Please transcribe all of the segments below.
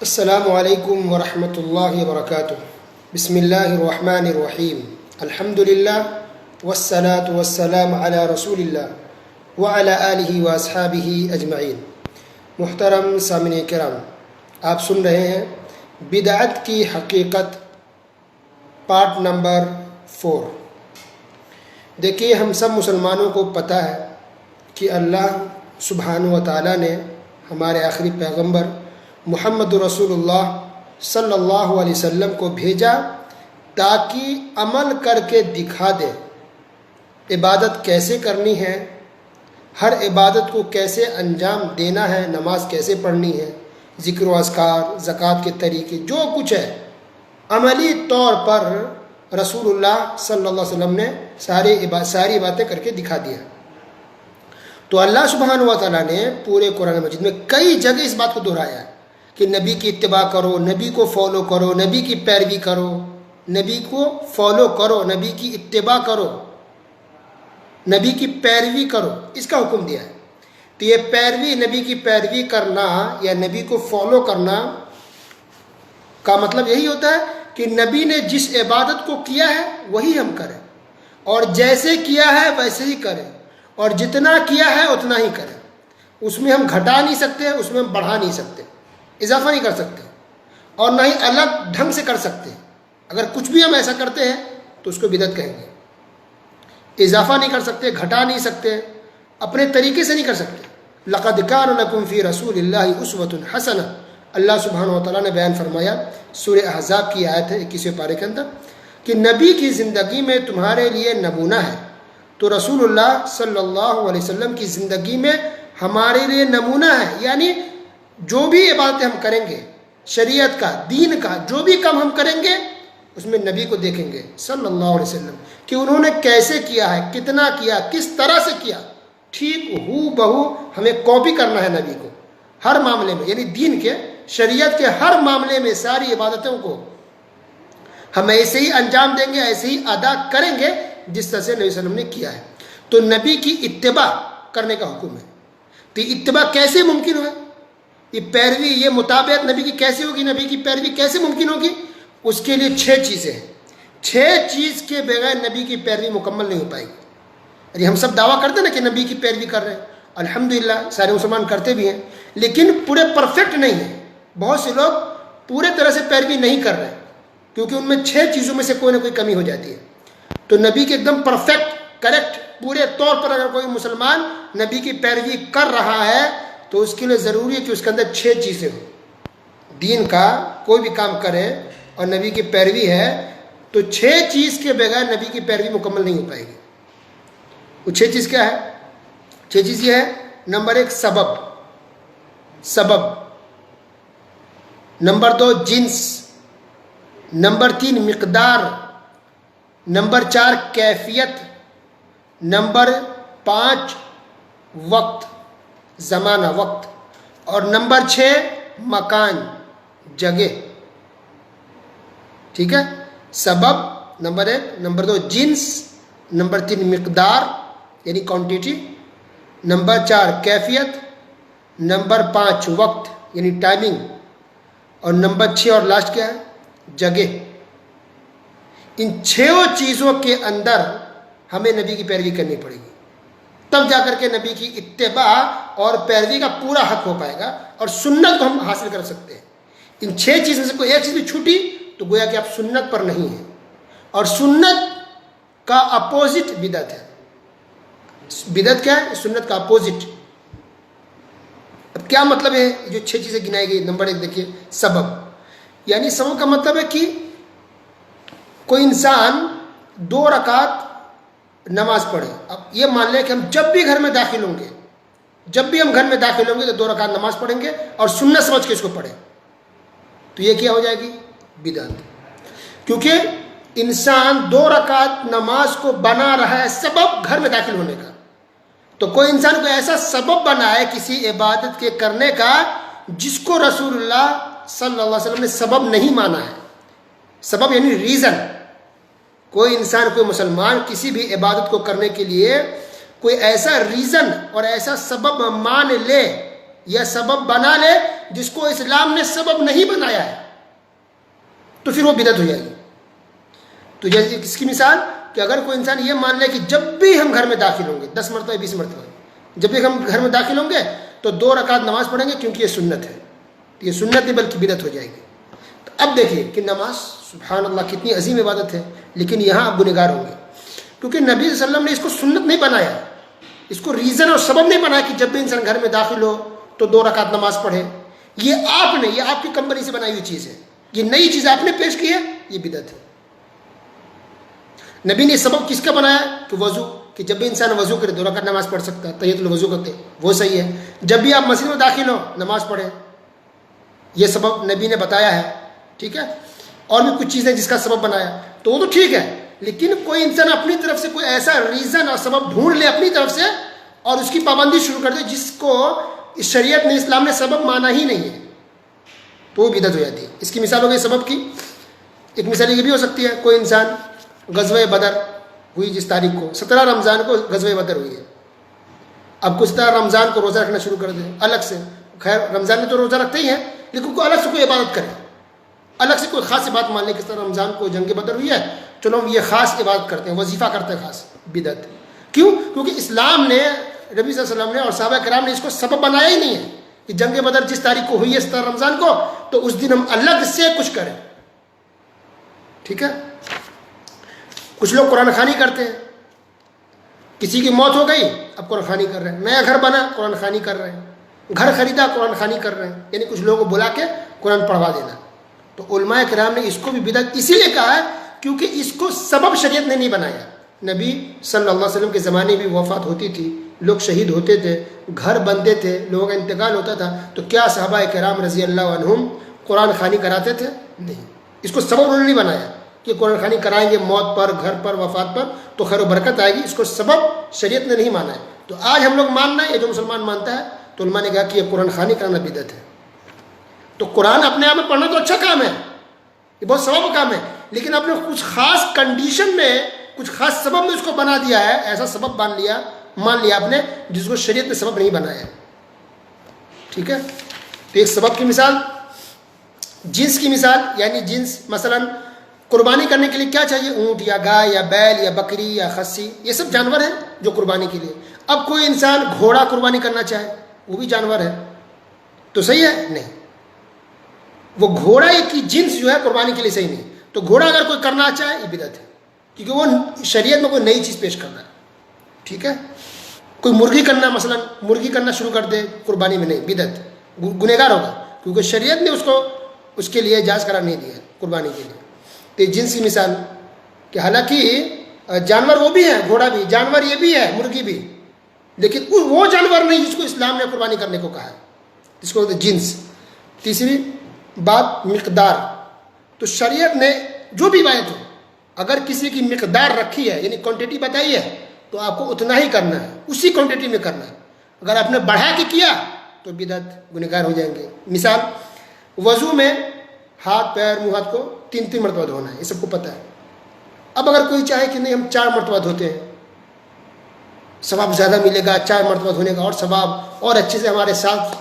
السلام علیکم ورحمۃ اللہ وبرکاتہ۔ بسم اللہ الرحمن الرحیم، الحمد للہ والصلاة والسلام علی رسول اللہ وعلی آلہ واصحابہ اجمعین۔ محترم سامعین کرام، آپ سن رہے ہیں بدعت کی حقیقت پارٹ نمبر 4۔ دیکھیے، ہم سب مسلمانوں کو پتہ ہے کہ اللہ سبحانہ و تعالیٰ نے ہمارے آخری پیغمبر محمد رسول اللہ صلی اللہ علیہ وسلم کو بھیجا تاکہ عمل کر کے دکھا دے عبادت کیسے کرنی ہے، ہر عبادت کو کیسے انجام دینا ہے، نماز کیسے پڑھنی ہے، ذکر و اذکار، زکوٰۃ کے طریقے، جو کچھ ہے عملی طور پر رسول اللہ صلی اللہ علیہ وسلم نے ساری باتیں کر کے دکھا دیا۔ تو اللہ سبحانہ و تعالیٰ نے پورے قرآن مجید میں کئی جگہ اس بات کو دہرایا ہے کہ نبی کی اتباع کرو، نبی کو فالو کرو، نبی کی پیروی کرو، نبی کو فالو کرو، نبی کی اتباع کرو، نبی کی پیروی کرو، اس کا حکم دیا ہے۔ تو یہ پیروی، نبی کی پیروی کرنا یا نبی کو فالو کرنا کا مطلب یہی ہوتا ہے کہ نبی نے جس عبادت کو کیا ہے وہی ہم کریں، اور جیسے کیا ہے ویسے ہی کریں، اور جتنا کیا ہے اتنا ہی کریں۔ اس میں ہم گھٹا نہیں سکتے، اس میں ہم بڑھا نہیں سکتے، اضافہ نہیں کر سکتے، اور نہ ہی الگ ڈھنگ سے کر سکتے۔ اگر کچھ بھی ہم ایسا کرتے ہیں تو اس کو بدعت کہیں گے۔ اضافہ نہیں کر سکتے، گھٹا نہیں سکتے، اپنے طریقے سے نہیں کر سکتے۔ لقد کان لکم فی رسول اللہ اسوۃ حسنہ، اللہ سبحانہ و تعالیٰ نے بیان فرمایا سورہ احزاب کی آیت ہے 21ویں پارے کے اندر کہ نبی کی زندگی میں تمہارے لیے نمونہ ہے۔ تو رسول اللہ صلی اللہ علیہ وسلم کی زندگی میں ہمارے لیے نمونہ ہے، یعنی جو بھی عبادتیں ہم کریں گے، شریعت کا، دین کا جو بھی کام ہم کریں گے، اس میں نبی کو دیکھیں گے صلی اللہ علیہ وسلم کہ انہوں نے کیسے کیا ہے، کتنا کیا، کس طرح سے کیا۔ ٹھیک ہو بہو ہمیں کاپی کرنا ہے نبی کو ہر معاملے میں، یعنی دین کے، شریعت کے ہر معاملے میں ساری عبادتوں کو ہم ایسے ہی انجام دیں گے، ایسے ہی ادا کریں گے جس طرح سے نبی صلی اللہ علیہ وسلم نے کیا ہے۔ تو نبی کی اتباع کرنے کا حکم ہے۔ تو اتباع کیسے ممکن ہے؟ یہ پیروی، یہ مطابقت نبی کی کیسے ہوگی، نبی کی پیروی کیسے ممکن ہوگی؟ اس کے لیے 6 چیزیں ہیں۔ 6 چیز کے بغیر نبی کی پیروی مکمل نہیں ہو پائے گی۔ ارے ہم سب دعویٰ کرتے ہیں نا کہ نبی کی پیروی کر رہے ہیں، الحمدللہ سارے مسلمان کرتے بھی ہیں، لیکن پورے پرفیکٹ نہیں ہیں۔ بہت سے لوگ پورے طرح سے پیروی نہیں کر رہے کیونکہ ان میں 6 چیزوں میں سے کوئی نہ کوئی کمی ہو جاتی ہے۔ تو نبی کے ایک دم پرفیکٹ، کریکٹ، پورے طور پر اگر کوئی مسلمان نبی کی پیروی کر رہا ہے تو اس کے لیے ضروری ہے کہ اس کے اندر 6 چیزیں ہوں۔ دین کا کوئی بھی کام کرے اور نبی کی پیروی ہے تو 6 چیز کے بغیر نبی کی پیروی مکمل نہیں ہو پائے گی۔ وہ 6 چیز کیا ہے؟ 6 چیز یہ ہے: نمبر 1 سبب، نمبر 2 جنس، نمبر 3 مقدار، نمبر 4 کیفیت، نمبر 5 وقت، زمانہ، وقت، اور نمبر 6 مکان، جگہ۔ ٹھیک ہے؟ سبب نمبر 1، نمبر 2 جنس، نمبر 3 مقدار یعنی کوانٹیٹی، نمبر 4 کیفیت، نمبر 5 وقت یعنی ٹائمنگ، اور نمبر 6 اور لاسٹ کیا ہے؟ جگہ۔ ان 6 چیزوں کے اندر ہمیں نبی کی پیروی کرنی پڑے گی، تب جا کر کے نبی کی اتباع اور پیروی کا پورا حق ہو پائے گا، اور سنت کو ہم حاصل کر سکتے ہیں۔ ان 6 چیزوں سے کوئی ایک چیز بھی چھوٹی تو گویا کہ آپ سنت پر نہیں ہیں، اور سنت کا اپوزٹ بدعت ہے۔ بدعت کیا ہے؟ سنت کا اپوزٹ۔ اب کیا مطلب ہے جو 6 چیزیں گنائی گئی؟ نمبر 1 دیکھیے، سبب، یعنی سبب کا مطلب ہے کہ کوئی انسان 2 رکعت نماز پڑھے۔ اب یہ مان لیں کہ ہم جب بھی گھر میں داخل ہوں گے، تو 2 رکعت نماز پڑھیں گے اور سنت سمجھ کے اس کو پڑھیں، تو یہ کیا ہو جائے گی؟ بدعت۔ کیونکہ انسان 2 رکعت نماز کو بنا رہا ہے سبب گھر میں داخل ہونے کا، تو کوئی انسان کو ایسا سبب بنا ہے کسی عبادت کے کرنے کا جس کو رسول اللہ صلی اللہ علیہ وسلم نے سبب نہیں مانا ہے۔ سبب یعنی ریزن۔ کوئی انسان، کوئی مسلمان کسی بھی عبادت کو کرنے کے لیے کوئی ایسا ریزن اور ایسا سبب مان لے یا سبب بنا لے جس کو اسلام نے سبب نہیں بنایا ہے تو پھر وہ بدعت ہو جائے گی. تو جیسے اس کی مثال کہ اگر کوئی انسان یہ مان لے کہ جب بھی ہم گھر میں داخل ہوں گے 10 مرتبہ 20 مرتبہ جب بھی ہم گھر میں داخل ہوں گے تو 2 رکعت نماز پڑھیں گے کیونکہ یہ سنت ہے، یہ سنت نہیں بلکہ بدعت ہو جائے گی. تو اب دیکھیے کہ نماز سبحان اللہ کتنی عظیم عبادت ہے، لیکن یہاں آپ گنہگار ہوں گے کیونکہ نبی صلی اللہ علیہ وسلم نے اس کو سنت نہیں بنایا، اس کو ریزن اور سبب نہیں بنایا کہ جب بھی انسان گھر میں داخل ہو تو 2 رکعت نماز پڑھے. یہ آپ کی کمپنی سے بنائی ہوئی چیز ہے، یہ نئی چیز آپ نے پیش کی ہے، یہ بدعت ہے. نبی نے سبب کس کا بنایا کہ وضو، کہ جب بھی انسان وضو کرے 2 رکعت نماز پڑھ سکتا ہے، تحیۃ الوضو کرتے وہ صحیح ہے. جب بھی آپ مسجد میں داخل ہو نماز پڑھیں، یہ سبب نبی نے بتایا ہے. ٹھیک ہے، اور بھی کچھ چیزیں جس کا سبب بنایا تو وہ تو ٹھیک ہے، لیکن کوئی انسان اپنی طرف سے کوئی ایسا ریزن اور سبب ڈھونڈ لے اپنی طرف سے اور اس کی پابندی شروع کر دے جس کو اس شریعت نے اسلام نے سبب مانا ہی نہیں ہے تو وہ بدعت ہو جاتی ہے. اس کی مثال ہو گئی سبب کی. ایک مثال یہ بھی ہو سکتی ہے کوئی انسان غزوہ بدر ہوئی جس تاریخ کو 17 رمضان کو غزوہ بدر ہوئی ہے، اب کچھ 17 رمضان کو روزہ رکھنا شروع کر دے الگ سے. خیر رمضان میں تو روزہ رکھتے ہی ہیں لیکن کوئی الگ سے کوئی عبادت کرے، الگ سے کوئی خاص بات مان لے کہ 17 رمضان کو جنگ بدر ہوئی ہے چلو ہم یہ خاص عبادت کرتے ہیں، وظیفہ کرتے ہیں خاص. بدعت. کیوں؟ کیونکہ اسلام نے نبی صلی اللہ علیہ وسلم نے اور صحابہ کرام نے اس کو سبب بنایا ہی نہیں ہے کہ جنگ بدر جس تاریخ کو ہوئی ہے 17 رمضان کو تو اس دن ہم الگ سے کچھ کریں. ٹھیک ہے، کچھ لوگ قرآن خوانی کرتے ہیں، کسی کی موت ہو گئی اب قرآن خوانی کر رہے ہیں، نیا گھر بنا قرآن خوانی کر رہے ہیں، گھر خریدا قرآن خوانی کر رہے ہیں، یعنی کچھ لوگوں کو بلا کے قرآن پڑھوا دینا. تو علماء کرام نے اس کو بھی بدعت اسی لیے کہا ہے کیونکہ اس کو سبب شریعت نے نہیں بنایا. نبی صلی اللہ علیہ وسلم کے زمانے میں وفات ہوتی تھی، لوگ شہید ہوتے تھے، گھر بنتے تھے، لوگوں کا انتقال ہوتا تھا، تو کیا صحابہ کرام رضی اللہ عنہم قرآن خوانی کراتے تھے؟ نہیں. اس کو سبب انہوں نے نہیں بنایا کہ قرآن خوانی کرائیں گے موت پر، گھر پر، وفات پر تو خیر و برکت آئے گی. اس کو سبب شریعت نے نہیں مانا ہے. تو آج ہم لوگ ماننا ہے، یہ جو مسلمان مانتا ہے تو علماء نے کہا کہ یہ قرآن خوانی کرانا بدعت ہے. تو قرآن اپنے آپ میں پڑھنا تو اچھا کام ہے، یہ بہت ثواب کا کام ہے، لیکن آپ نے کچھ خاص کنڈیشن میں کچھ خاص سبب میں اس کو بنا دیا ہے، ایسا سبب مان لیا آپ نے جس کو شریعت نے سبب نہیں بنایا. ٹھیک ہے، تو ایک سبب کی مثال. جنس کی مثال یعنی جنس مثلا قربانی کرنے کے لیے کیا چاہیے؟ اونٹ یا گائے یا بیل یا بکری یا خسی، یہ سب جانور ہیں جو قربانی کے لیے. اب کوئی انسان گھوڑا قربانی کرنا چاہے، وہ بھی جانور ہے تو صحیح ہے؟ نہیں، وہ گھوڑا کی جنس جو ہے قربانی کے لیے صحیح نہیں. تو گھوڑا اگر کوئی کرنا چاہے یہ بدعت ہے کیونکہ وہ شریعت میں کوئی نئی چیز پیش کرنا ہے. ٹھیک ہے، کوئی مرغی کرنا مثلا مرغی کرنا شروع کر دے قربانی میں، نہیں، بدعت، گنہگار ہوگا کیونکہ شریعت نے اس کے لیے جائز قرار نہیں دیا ہے قربانی کے لیے. تو جنس کی مثال کہ حالانکہ جانور وہ بھی ہیں، گھوڑا بھی جانور، یہ بھی ہے مرغی بھی، لیکن وہ جانور نہیں جس کو اسلام نے قربانی کرنے کو کہا ہے، جس کو جنس. تیسری بات مقدار. تو شریعت نے جو بھی عبادت ہو اگر کسی کی مقدار رکھی ہے یعنی کوانٹٹی بتائی ہے تو آپ کو اتنا ہی کرنا ہے، اسی کوانٹٹی میں کرنا ہے. اگر آپ نے بڑھا کے کیا تو بدعت، گنہگار ہو جائیں گے. مثال وضو میں ہاتھ پیر منہ ہاتھ کو 3 مرتبہ دھونا ہے، یہ سب کو پتہ ہے. اب اگر کوئی چاہے کہ نہیں ہم 4 مرتبہ دھوتے ہیں، ثواب زیادہ ملے گا 4 مرتبہ دھونے کا، اور ثواب اور اچھے سے ہمارے ساتھ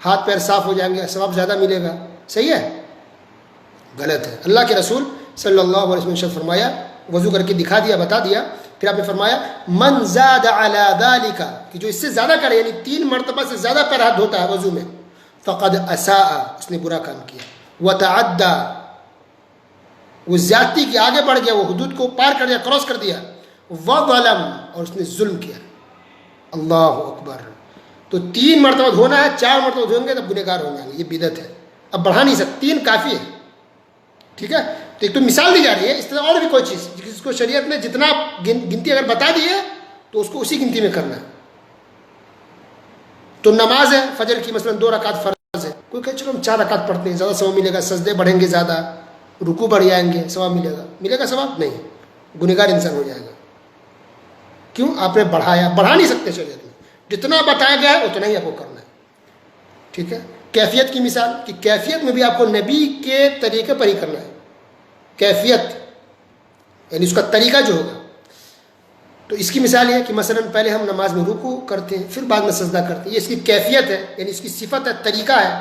ہاتھ پیر صاف ہو جائیں گے، ثواب زیادہ ملے گا. صحیح ہے؟ غلط ہے. اللہ کے رسول صلی اللہ علیہ وسلم نے فرمایا، وضو کر کے دکھا دیا، بتا دیا، پھر آپ نے فرمایا من زاد علی ذالک، کہ جو اس سے زیادہ کرے یعنی 3 مرتبہ سے زیادہ پیر ہاتھ دھوتا ہے وضو میں، فقد اساء، اس نے برا کام کیا، وتعدى، وہ زیادتی کی آگے بڑھ گیا، وہ حدود کو پار کر دیا، کراس کر دیا، وظلم، اور اس نے ظلم کیا. اللہ اکبر. تو 3 مرتبہ دھونا ہے، 4 مرتبہ دھوئیں گے تب گنہگار ہو جائیں گے. یہ بدعت ہے، اب بڑھا نہیں سکتے، 3 کافی ہے. ٹھیک ہے، تو ایک تو مثال دی جا رہی ہے، اس طرح اور بھی کوئی چیز جس کو شریعت نے جتنا گنتی اگر بتا دی ہے تو اس کو اسی گنتی میں کرنا ہے. تو نماز ہے فجر کی مثلا 2 رکعت فرض ہے، کوئی کہ چلو ہم 4 رکعت پڑھتے ہیں، زیادہ ثواب ملے گا، سجدے بڑھیں گے، زیادہ رکوع بڑھ جائیں گے، ثواب ملے گا ثواب نہیں، گنہگار انسان ہو جائے گا. کیوں؟ آپ نے بڑھایا، بڑھا نہیں سکتے شریعت میں، جتنا بتایا گیا ہے اتنا ہی آپ کو کرنا ہے. ٹھیک ہے. کیفیت کی مثال کہ کیفیت میں بھی آپ کو نبی کے طریقے پر ہی کرنا ہے. کیفیت یعنی اس کا طریقہ جو ہوگا. تو اس کی مثال یہ ہے کہ مثلا پہلے ہم نماز میں رکوع کرتے ہیں، پھر بعد میں سجدہ کرتے ہیں، یہ اس کی کیفیت ہے، یعنی اس کی صفت ہے، طریقہ ہے.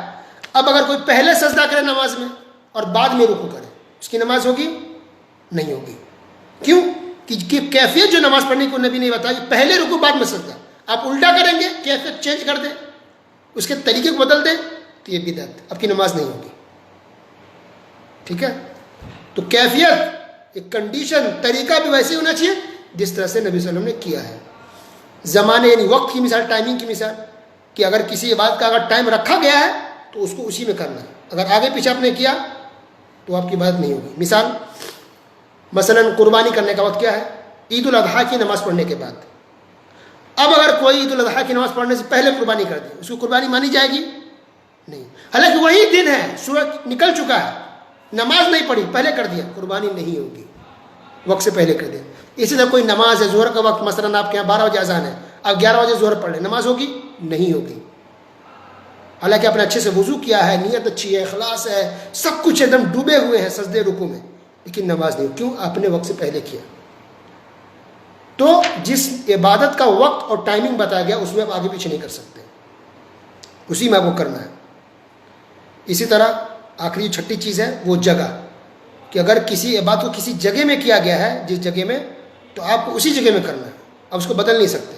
اب اگر کوئی پہلے سجدہ کرے نماز میں اور بعد میں رکوع کرے، اس کی نماز ہوگی؟ نہیں ہوگی۔ کیوں؟ کہ کیفیت جو نماز پڑھنے کو نبی نے بتائی، پہلے رکوع بعد میں سجدہ، آپ الٹا کریں گے، کیفیت چینج کر دیں، اس کے طریقے کو بدل دیں، تو یہ بدعت، آپ کی نماز نہیں ہوگی۔ ٹھیک ہے؟ تو کیفیت، ایک کنڈیشن، طریقہ بھی ویسے ہونا چاہیے جس طرح سے نبی صلی اللہ علیہ وسلم نے کیا ہے۔ زمانے یعنی وقت کی مثال، ٹائمنگ کی مثال، کہ اگر کسی عبادت کا اگر ٹائم رکھا گیا ہے تو اس کو اسی میں کرنا ہے، اگر آگے پیچھے آپ نے کیا تو آپ کی عبادت نہیں ہوگی۔ مثال، مثلا قربانی کرنے کا وقت کیا ہے؟ عید الاضحیٰ کی نماز پڑھنے کے بعد۔ اب اگر کوئی عید الاضحیٰ کی نماز پڑھنے سے پہلے قربانی کر دے، اس کو قربانی مانی جائے گی؟ نہیں، حالانکہ وہی دن ہے، سورج نکل چکا ہے، نماز نہیں پڑھی، پہلے کر دیا، قربانی نہیں ہوگی، وقت سے پہلے کر دیا۔ اسی طرح کوئی نماز ہے، ظہر کا وقت مثلا آپ کے یہاں 12 بجے اذان ہے، اب 11 بجے ظہر پڑھ لیں، نماز ہوگی؟ نہیں ہوگی، حالانکہ آپ نے اچھے سے وضو کیا ہے، نیت اچھی ہے، اخلاص ہے، سب کچھ ایک دم ڈوبے ہوئے ہیں سجدے رکوع میں، لیکن نماز نہیں ہوگی۔ کیوں؟ آپ نے وقت سے پہلے کیا۔ تو جس عبادت کا وقت اور ٹائمنگ بتایا گیا اس میں آپ آگے پیچھے نہیں کر سکتے، اسی میں آپ کو کرنا ہے۔ اسی طرح آخری چھٹی چیز ہے وہ جگہ، کہ اگر کسی عبادت کو کسی جگہ میں کیا گیا ہے، جس جگہ میں، تو آپ کو اسی جگہ میں کرنا ہے، اب اس کو بدل نہیں سکتے۔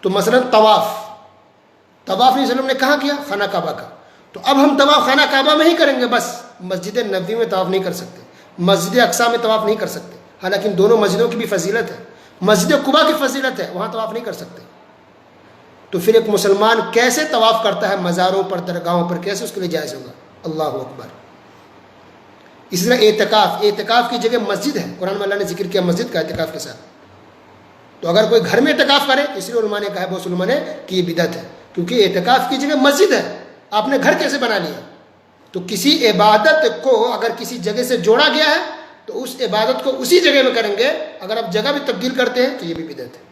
تو مثلا طواف نبی صلی اللہ علیہ وسلم نے کہاں کیا؟ خانہ کعبہ کا، تو اب ہم طواف خانہ کعبہ میں ہی کریں گے بس، مسجد نبوی میں طواف نہیں کر سکتے، مسجد اقصیٰ میں طواف نہیں کر سکتے، حالانکہ ان دونوں مسجدوں کی بھی فضیلت ہے، مسجد قباء کی فضیلت ہے، وہاں طواف نہیں کر سکتے۔ تو پھر ایک مسلمان کیسے طواف کرتا ہے مزاروں پر، درگاہوں پر، کیسے اس کے لیے جائز ہوگا؟ اللہ اکبر۔ اسی طرح اعتکاف کی جگہ مسجد ہے، قرآن میں اللہ نے ذکر کیا مسجد کا اعتکاف کے ساتھ۔ تو اگر کوئی گھر میں اعتکاف کرے، اس لیے علماء نے کہا ہے، بہت سے علماء نے کہ یہ بدعت ہے، کیونکہ اعتکاف کی جگہ مسجد ہے، آپ نے گھر کیسے بنا لیا؟ تو کسی عبادت کو اگر کسی جگہ سے جوڑا گیا ہے تو اس عبادت کو اسی جگہ میں کریں گے، اگر آپ جگہ بھی تبدیل کرتے ہیں تو یہ بھی بدعت ہے۔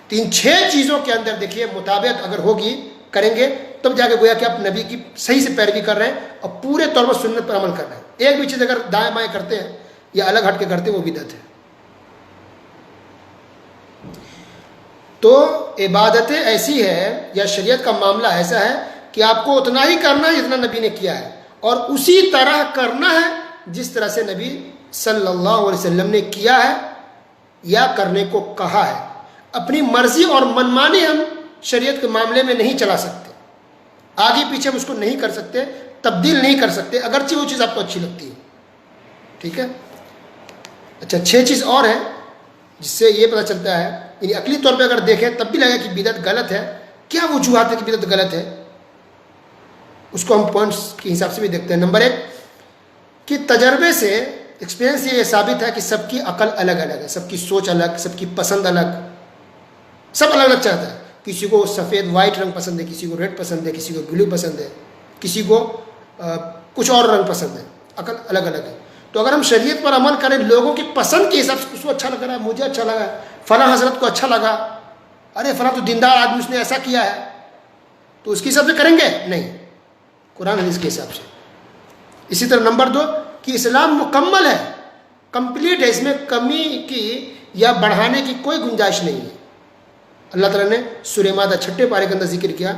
تو ان 6 چیزوں کے اندر دیکھیے مطابقت اگر ہوگی، کریں گے، تب جا کے گویا کہ آپ نبی کی صحیح سے پیروی کر رہے ہیں اور پورے طور پر سنت پر عمل کر رہے ہیں۔ ایک بھی چیز اگر دائیں بائیں کرتے ہیں یا الگ ہٹ کے کرتے ہیں وہ بدعت ہے۔ تو عبادتیں ایسی ہے یا شریعت کا معاملہ ایسا ہے کہ آپ کو اتنا ہی کرنا ہے جتنا نبی نے کیا ہے، اور اسی طرح کرنا ہے جس طرح سے نبی صلی اللہ علیہ وسلم نے کیا ہے یا کرنے کو کہا ہے۔ اپنی مرضی اور منمانی ہم شریعت کے معاملے میں نہیں چلا سکتے، آگے پیچھے ہم اس کو نہیں کر سکتے، تبدیل نہیں کر سکتے، اگرچہ وہ چیز آپ کو اچھی لگتی ہے۔ ٹھیک ہے؟ اچھا، 6 چیز اور ہیں جس سے یہ پتہ چلتا ہے، یعنی عقلی طور پہ اگر دیکھیں تب بھی لگے کہ بدعت غلط ہے۔ کیا وجوہات ہے کہ بدعت غلط ہے؟ اس کو ہم پوائنٹس کے حساب سے بھی دیکھتے ہیں۔ نمبر 1 کہ تجربے سے، ایکسپیرینس یہ ثابت ہے کہ سب کی عقل الگ الگ ہے، سب کی سوچ الگ، سب کی پسند الگ، سب الگ الگ چاہتا ہے۔ کسی کو سفید وائٹ رنگ پسند ہے، کسی کو ریڈ پسند ہے، کسی کو بلو پسند ہے، کسی کو کچھ اور رنگ پسند ہے، عقل الگ الگ ہے۔ تو اگر ہم شریعت پر عمل کریں لوگوں کی پسند کے حساب سے، اس کو اچھا لگ رہا ہے، مجھے اچھا لگا، فلاں حضرت کو اچھا لگا، ارے فلاں تو دیندار آدمی اس نے ایسا کیا ہے، تو اس کے حساب سے کریں گے؟ نہیں، قرآن حدیث کے حساب سے۔ اسی طرح نمبر 2 کہ اسلام مکمل ہے، کمپلیٹ ہے، اس میں کمی کی یا بڑھانے کی کوئی گنجائش نہیں ہے۔ اللہ تعالیٰ نے سورہ مائدہ 6 پارے کے اندر ذکر کیا،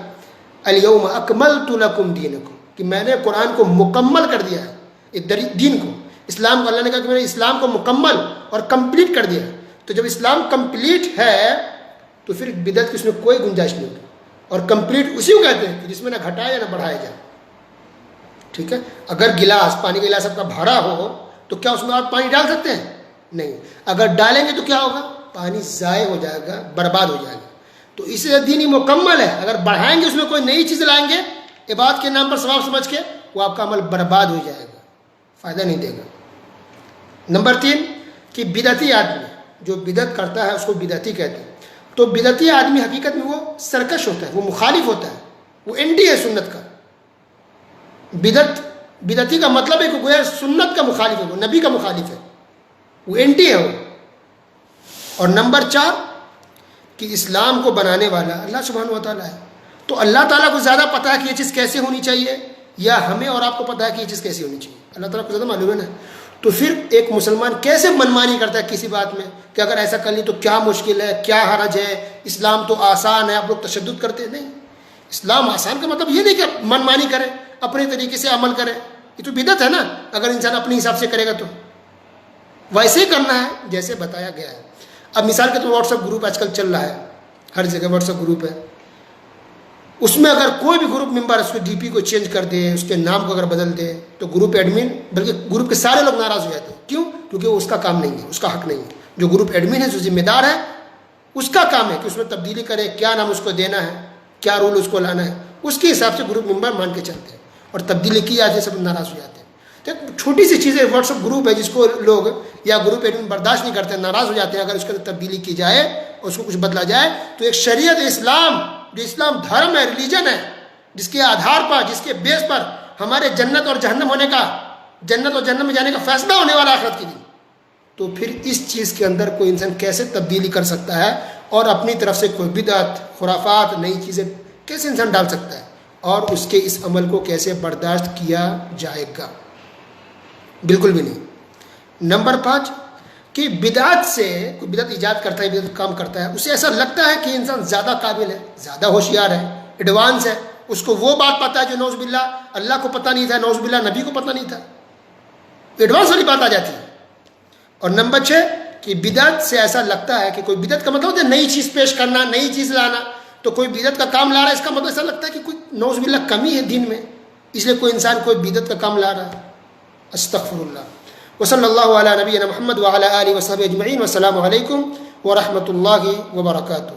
الیوم اکملت لکم دینکم، کہ میں نے قرآن کو مکمل کر دیا ہے، دین کو، اسلام کو۔ اللہ نے کہا کہ میں نے اسلام کو مکمل اور کمپلیٹ کر دیا ہے۔ تو جب اسلام کمپلیٹ ہے تو پھر بدعت کی اس میں کوئی گنجائش نہیں ہوگی، اور کمپلیٹ اسی کو کہتے ہیں کہ جس میں نہ گھٹایا نہ بڑھایا جائے۔ ٹھیک ہے؟ اگر گلاس، پانی کا گلاس آپ کا بھرا ہو تو کیا اس میں آپ پانی ڈال سکتے ہیں؟ نہیں، اگر ڈالیں گے تو کیا ہوگا؟ پانی ضائع ہو جائے گا، برباد ہو جائے گا۔ تو اس لیے دین ہی مکمل ہے، اگر بڑھائیں گے اس میں کوئی نئی چیز لائیں گے عبادت کے نام پر ثواب سمجھ کے، وہ آپ کا عمل برباد ہو جائے گا، فائدہ نہیں دے گا۔ نمبر 3 کہ بدعتی آدمی جو بدعت کرتا ہے اس کو بدعتی کہتے ہیں۔ تو بدعتی آدمی حقیقت میں وہ سرکش ہوتا ہے، وہ مخالف ہوتا ہے، وہ اینٹی ہے سنت کا۔ بدعتی کا مطلب ہے کہ گویا سنت کا مخالف ہے، وہ نبی کا مخالف ہے، وہ اینٹی ہے وہ۔ اور نمبر 4 کہ اسلام کو بنانے والا اللہ سبحانہ و تعالیٰ ہے، تو اللہ تعالیٰ کو زیادہ پتہ ہے کہ یہ چیز کیسے ہونی چاہیے، یا ہمیں اور آپ کو پتہ ہے کہ یہ چیز کیسے ہونی چاہیے؟ اللہ تعالیٰ کو زیادہ معلوم ہے نا۔ تو پھر ایک مسلمان کیسے منمانی کرتا ہے کسی بات میں کہ اگر ایسا کر لی تو کیا مشکل ہے، کیا حرج ہے، اسلام تو آسان ہے، آپ لوگ تشدد کرتے ہیں؟ نہیں، اسلام آسان کا مطلب یہ نہیں کہ من مانی کرے، اپنے طریقے سے عمل کرے، یہ تو بدعت ہے نا اگر انسان اپنے حساب سے کرے گا تو. ویسے ہی کرنا ہے جیسے بتایا گیا ہے. اب مثال کے طور واٹس ایپ گروپ آج کل چل رہا ہے، ہر جگہ واٹس ایپ گروپ ہے. اس میں اگر کوئی بھی گروپ ممبر اس کو ڈی پی کو چینج کر دے، اس کے نام کو اگر بدل دے، تو گروپ ایڈمن بلکہ گروپ کے سارے لوگ ناراض ہو جاتے ہیں. کیوں؟ کیونکہ وہ اس کا کام نہیں ہے، اس کا حق نہیں ہے. جو گروپ ایڈمن ہے، جو ذمہ دار ہے، اس کا کام ہے کہ اس میں تبدیلی کرے، کیا نام اس کو دینا ہے، کیا رول اس کو لانا ہے، اس کے حساب سے گروپ ممبر مان کے چلتے ہیں. اور تبدیلی کی جاتی ہے، سب ناراض ہو جاتے ہیں. تو چھوٹی سی چیزیں واٹس ایپ گروپ ہے جس کو لوگ یا گروپ ایڈمن برداشت نہیں کرتے، ناراض ہو جاتے ہیں. اگر اس کے اندر تبدیلی کی جائے اور اس کو کچھ بدلا جائے تو ایک شریعت اسلام، جو اسلام دھرم ہے، ریلیجن ہے، جس کے آدھار پر، جس کے بیس پر ہمارے جنت اور جہنم ہونے کا، جنت اور جہنم میں جانے کا فیصلہ ہونے والا آخرت کے دن، تو پھر اس چیز کے اندر کوئی انسان کیسے تبدیلی کر سکتا ہے اور اپنی طرف سے کوئی بدعت، خرافات، نئی چیزیں کیسے انسان ڈال سکتا ہے اور اس کے اس عمل کو کیسے برداشت کیا جائے گا؟ بالکل بھی نہیں. نمبر 5 کہ بدعت سے کوئی بدعت ایجاد کرتا ہے، بدعت کام کرتا ہے، اسے ایسا لگتا ہے کہ انسان زیادہ قابل ہے، زیادہ ہوشیار ہے، ایڈوانس ہے، اس کو وہ بات پتہ ہے جو نعوذ باللہ اللہ کو پتہ نہیں تھا، نعوذ باللہ نبی کو پتہ نہیں تھا. ایڈوانس والی بات آ جاتی ہے. اور نمبر 6 کہ بدعت سے ایسا لگتا ہے کہ کوئی بدعت کا مطلب ہوتا ہے نئی چیز پیش کرنا، نئی چیز لانا. تو کوئی بدعت کا کام لا رہا ہے، اس کا مطلب ایسا لگتا ہے کہ کوئی نعوذ باللہ کمی ہے دین میں، اس لیے کوئی انسان کوئی بدعت کا کام لا رہا ہے. استغفر اللہ. وصلی اللہ علی نبینا محمد وعلی آلہ وصحبہ اجمعین. والسلام علیکم ورحمۃ اللہ وبرکاتہ.